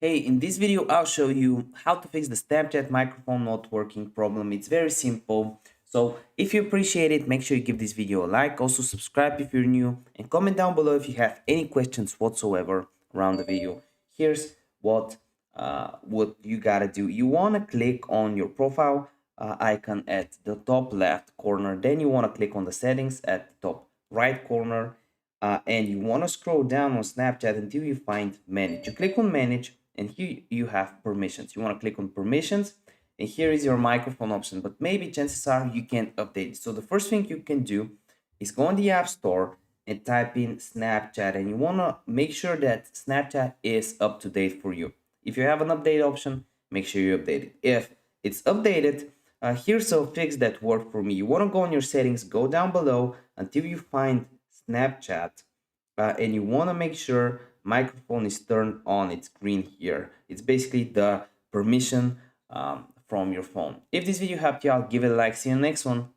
Hey, in this video, I'll show you how to fix the Snapchat microphone not working problem. It's very simple. So if you appreciate it, make sure you give this video a like. Also subscribe if you're new and comment down below if you have any questions whatsoever around the video. Here's what you gotta do. You wanna click on your profile icon at the top left corner. Then you wanna click on the settings at the top right corner. And you want to scroll down on Snapchat until you find manage. You click on manage and here you have permissions. You want to click on permissions and here is your microphone option, but maybe chances are you can't update it. So the first thing you can do is go on the App Store and type in Snapchat, and you want to make sure that Snapchat is up to date for you. If you have an update option, make sure you update it. If it's updated, here's a fix that worked for me. You want to go on your settings, go down below until you find Snapchat, and you want to make sure microphone is turned on. It's green here. It's basically the permission from your phone. If this video helped you out, give it a like. See you in the next one.